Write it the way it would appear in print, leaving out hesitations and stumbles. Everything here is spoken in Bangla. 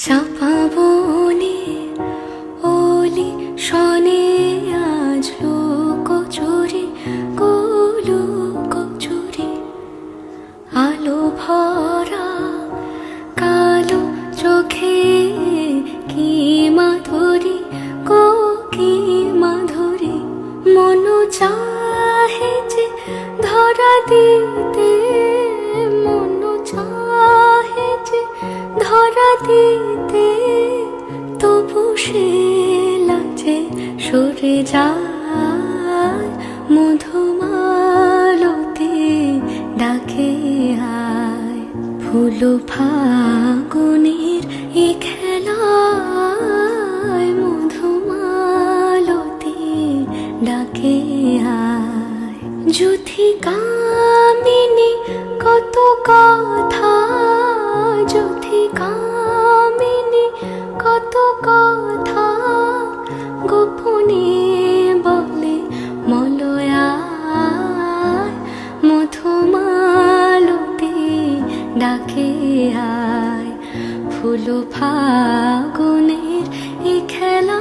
চাপা বনে ওলি শনে আজ লোকচুরি কচুরি আলো ভরা কালো চোখে কি মাধুরী কি মাধুরী মন চাহে যে ধরা দিতে মন চাহে যে ধরা দিতে তবু সে লাজে সরে যায় মধুমালতি ডাকে আয় ফুল ফাগুনের এ খেলায় মধুমালতি ডাকে আয় যুথি কামিনী কত কথা যুথি কামিনী কত কথা গোপনে বলে মলয়ায় মধুমালতি ডাকে আয় ফুল ফাগুনের এ খেলা